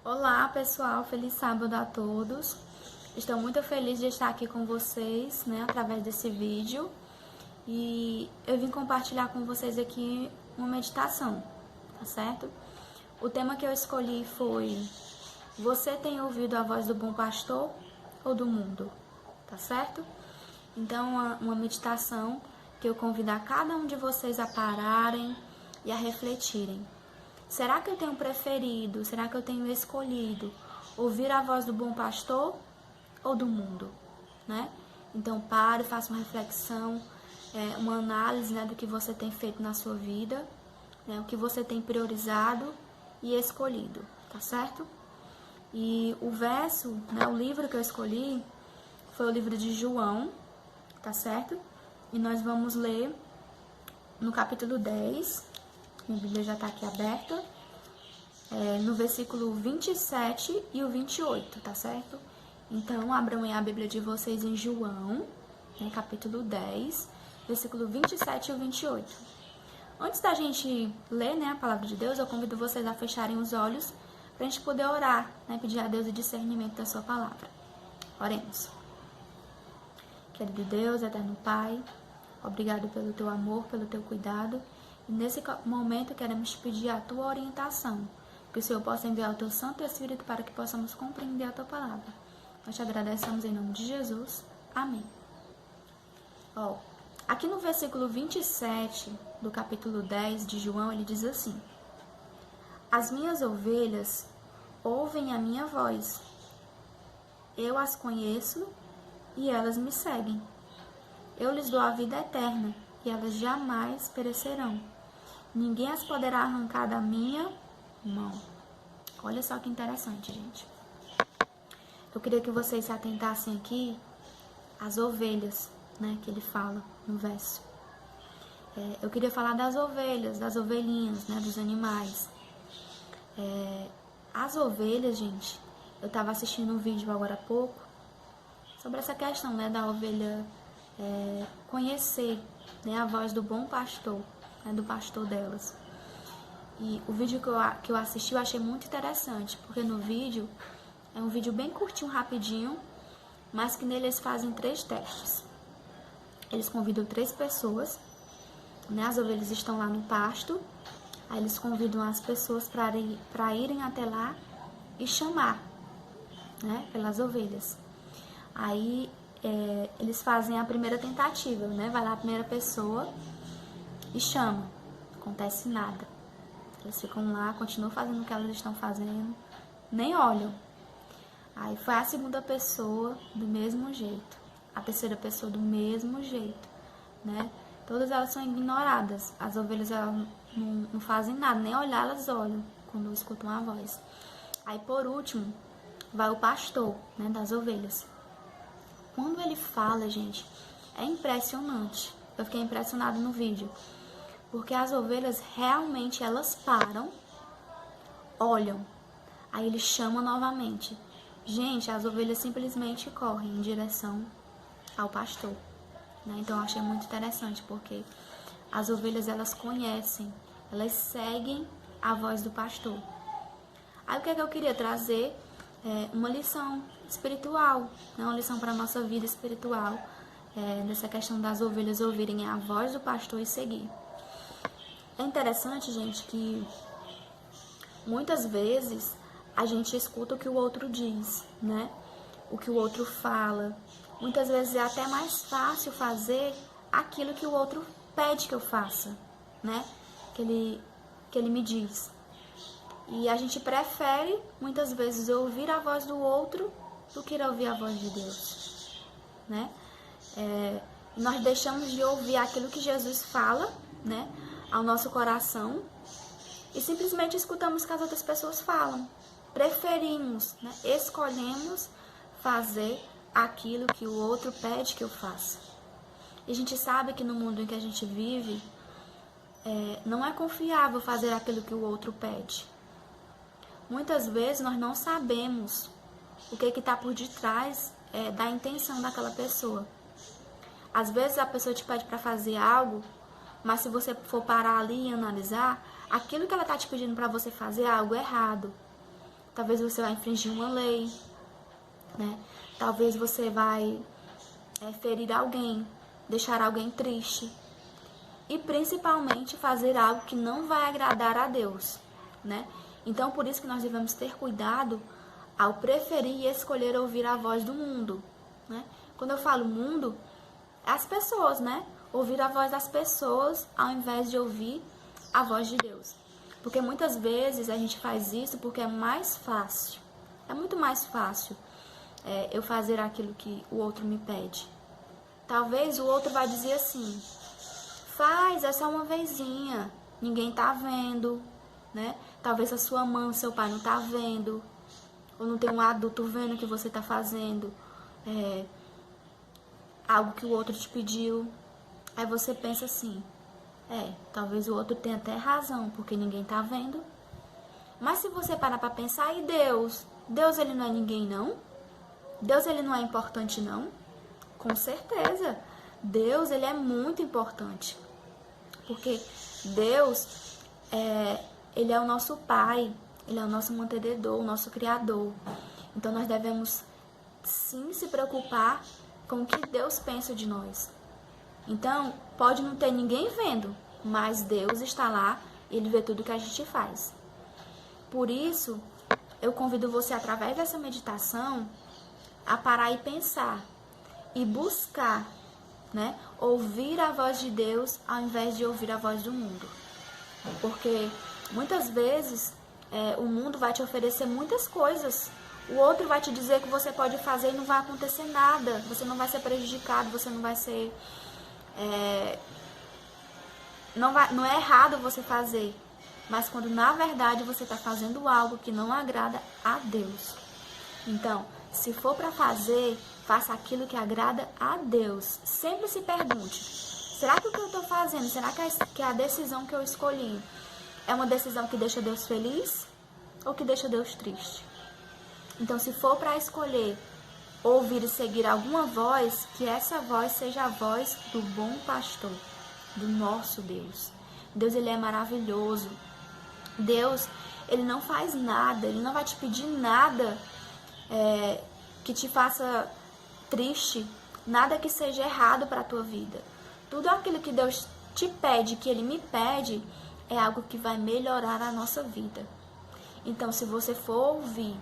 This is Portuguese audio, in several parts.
Olá pessoal, feliz sábado a todos. Estou muito feliz de estar aqui com vocês, através desse vídeo. E eu vim compartilhar com vocês aqui uma meditação, tá certo? O tema que eu escolhi foi: você tem ouvido a voz do bom pastor ou do mundo? Tá certo? Então, uma meditação que eu convido a cada um de vocês a pararem e a refletirem. Será que eu tenho preferido, será que eu tenho escolhido ouvir a voz do bom pastor ou do mundo, né? Então pare, faça uma reflexão, uma análise, do que você tem feito na sua vida, o que você tem priorizado e escolhido, tá certo? E o verso, o livro que eu escolhi foi o livro de João, tá certo? E nós vamos ler no capítulo 10, minha Bíblia já está aqui aberta, no versículo 27 e o 28, tá certo? Então, abram aí a Bíblia de vocês em João, capítulo 10, versículo 27 e o 28. Antes da gente ler, a palavra de Deus, eu convido vocês a fecharem os olhos para a gente poder orar, pedir a Deus o discernimento da sua palavra. Oremos. Querido Deus, eterno Pai, obrigado pelo teu amor, pelo teu cuidado. E nesse momento queremos te pedir a tua orientação, que o Senhor possa enviar o teu Santo Espírito para que possamos compreender a tua palavra. Nós te agradecemos em nome de Jesus. Amém. Aqui no versículo 27 do capítulo 10 de João, ele diz assim: as minhas ovelhas ouvem a minha voz. Eu as conheço e elas me seguem. Eu lhes dou a vida eterna e elas jamais perecerão. Ninguém as poderá arrancar da minha mão. Olha só que interessante, gente. Eu queria que vocês se atentassem aqui às ovelhas, que ele fala no verso. Eu queria falar das ovelhas, das ovelhinhas, dos animais. As ovelhas, gente, eu estava assistindo um vídeo agora há pouco sobre essa questão, da ovelha conhecer, a voz do bom pastor, do pastor delas. E o vídeo que eu assisti eu achei muito interessante, porque no vídeo, é um vídeo bem curtinho, rapidinho, mas que nele eles fazem 3 testes. Eles convidam 3 pessoas, as ovelhas estão lá no pasto, aí eles convidam as pessoas para irem até lá e chamar, pelas ovelhas. Aí eles fazem a primeira tentativa, vai lá a primeira pessoa e chama, não acontece nada. Eles ficam lá, continuam fazendo o que elas estão fazendo, nem olham. Aí foi a segunda pessoa do mesmo jeito, a terceira pessoa do mesmo jeito, Todas elas são ignoradas, as ovelhas elas não fazem nada, nem olhar elas olham quando escutam a voz. Aí por último, vai o pastor, das ovelhas. Quando ele fala, gente, é impressionante. Eu fiquei impressionado no vídeo. Porque as ovelhas realmente, elas param, olham. Aí ele chama novamente. Gente, as ovelhas simplesmente correm em direção ao pastor. Então eu achei muito interessante, porque as ovelhas, elas conhecem, elas seguem a voz do pastor. Aí o que é que eu queria trazer? Uma lição espiritual, uma lição para a nossa vida espiritual, dessa questão das ovelhas ouvirem a voz do pastor e seguir. É interessante, gente, que muitas vezes a gente escuta o que o outro diz, o que o outro fala. Muitas vezes é até mais fácil fazer aquilo que o outro pede que eu faça, que ele me diz. E a gente prefere, muitas vezes, ouvir a voz do outro do que ouvir a voz de Deus, nós deixamos de ouvir aquilo que Jesus fala, ao nosso coração, e simplesmente escutamos o que as outras pessoas falam. Preferimos, escolhemos fazer aquilo que o outro pede que eu faça. E a gente sabe que no mundo em que a gente vive, não é confiável fazer aquilo que o outro pede. Muitas vezes nós não sabemos o que está por detrás da intenção daquela pessoa. Às vezes a pessoa te pede para fazer algo, mas se você for parar ali e analisar, aquilo que ela está te pedindo para você fazer é algo errado. talvez você vai infringir uma lei, né? Talvez você vai ferir alguém, deixar alguém triste. E principalmente fazer algo que não vai agradar a Deus, né? Então, por isso que nós devemos ter cuidado ao preferir e escolher ouvir a voz do mundo, né? Quando eu falo mundo, as pessoas, né? Ouvir a voz das pessoas ao invés de ouvir a voz de Deus. Porque muitas vezes a gente faz isso porque é mais fácil. É muito mais fácil eu fazer aquilo que o outro me pede. Talvez o outro vai dizer assim: faz, é só uma vezinha, ninguém tá vendo, né? Talvez a sua mãe, seu pai não tá vendo, ou não tem um adulto vendo o que você tá fazendo, algo que o outro te pediu. Aí você pensa assim: talvez o outro tenha até razão, porque ninguém tá vendo. Mas se você parar pra pensar, e Deus? Deus, ele não é ninguém, não? Deus, ele não é importante, não? Com certeza. Deus, ele é muito importante. Porque Deus, ele é o nosso Pai, ele é o nosso mantenedor, o nosso Criador. Então nós devemos sim se preocupar com o que Deus pensa de nós. Então, pode não ter ninguém vendo, mas Deus está lá e ele vê tudo que a gente faz. Por isso, eu convido você, através dessa meditação, a parar e pensar e buscar, né, ouvir a voz de Deus ao invés de ouvir a voz do mundo. Porque muitas vezes o mundo vai te oferecer muitas coisas. O outro vai te dizer que você pode fazer e não vai acontecer nada. Você não vai ser prejudicado, você não vai ser... Não é errado você fazer. Mas quando na verdade você está fazendo algo que não agrada a Deus. Então, se for para fazer, faça aquilo que agrada a Deus. Sempre se pergunte: será que o que eu estou fazendo, será que a decisão que eu escolhi é uma decisão que deixa Deus feliz ou que deixa Deus triste? Então, se for para escolher ouvir e seguir alguma voz, que essa voz seja a voz do bom pastor, do nosso Deus. Deus, ele é maravilhoso. Deus, ele não faz nada, ele não vai te pedir nada que te faça triste, nada que seja errado para a tua vida. Tudo aquilo que Deus te pede, que ele me pede, é algo que vai melhorar a nossa vida. Então, se você for ouvir,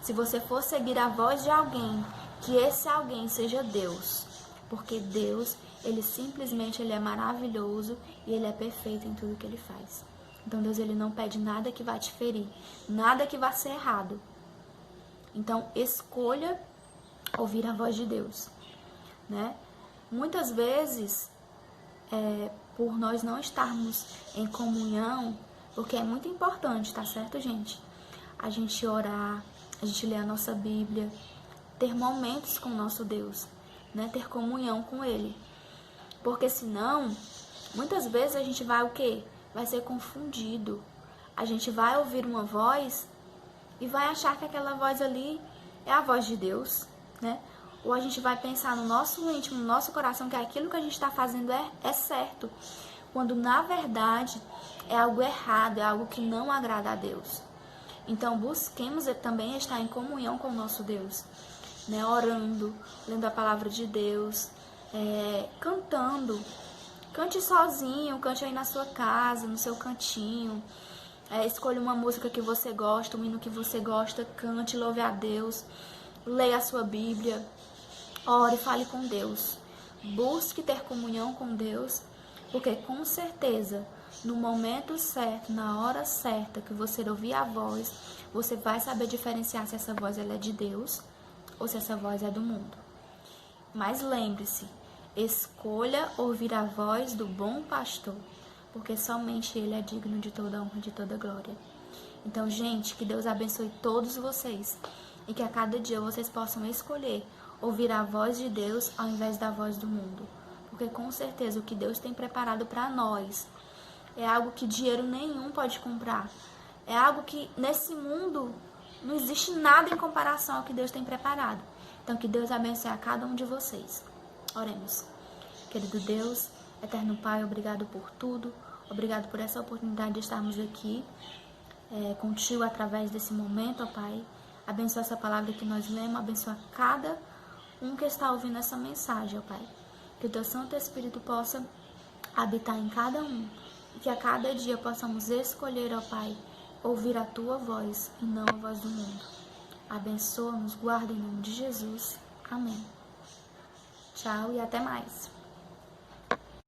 se você for seguir a voz de alguém, que esse alguém seja Deus. Porque Deus, ele simplesmente ele é maravilhoso e ele é perfeito em tudo que ele faz. Então, Deus, ele não pede nada que vá te ferir, nada que vá ser errado. Então, escolha ouvir a voz de Deus, né? Muitas vezes, por nós não estarmos em comunhão, porque é muito importante, tá certo, gente? A gente orar, a gente ler a nossa Bíblia, ter momentos com o nosso Deus, né? Ter comunhão com Ele. Porque senão, muitas vezes a gente vai o quê? Vai ser confundido. A gente vai ouvir uma voz e vai achar que aquela voz ali é a voz de Deus, né? Ou a gente vai pensar no nosso íntimo, no nosso coração, que aquilo que a gente está fazendo é certo, quando na verdade é algo errado, é algo que não agrada a Deus. Então busquemos também estar em comunhão com o nosso Deus, né? Orando, lendo a palavra de Deus, cantando. Cante sozinho, cante aí na sua casa, no seu cantinho. Escolha uma música que você gosta, um hino que você gosta, cante, louve a Deus. Leia a sua Bíblia, ore, fale com Deus. Busque ter comunhão com Deus, porque com certeza, no momento certo, na hora certa que você ouvir a voz, você vai saber diferenciar se essa voz ela é de Deus ou se essa voz é do mundo. Mas lembre-se, escolha ouvir a voz do bom pastor, porque somente ele é digno de toda honra e de toda glória. Então, gente, que Deus abençoe todos vocês e que a cada dia vocês possam escolher ouvir a voz de Deus ao invés da voz do mundo. Porque com certeza o que Deus tem preparado para nós é algo que dinheiro nenhum pode comprar. É algo que nesse mundo não existe nada em comparação ao que Deus tem preparado. Então, que Deus abençoe a cada um de vocês. Oremos. Querido Deus, eterno Pai, obrigado por tudo. Obrigado por essa oportunidade de estarmos aqui contigo através desse momento, ó Pai. Abençoa essa palavra que nós lemos, abençoa cada um que está ouvindo essa mensagem, ó Pai. Que o Teu Santo Espírito possa habitar em cada um e que a cada dia possamos escolher, ó Pai, ouvir a Tua voz e não a voz do mundo. Abençoa-nos, guarda em nome de Jesus. Amém. Tchau e até mais.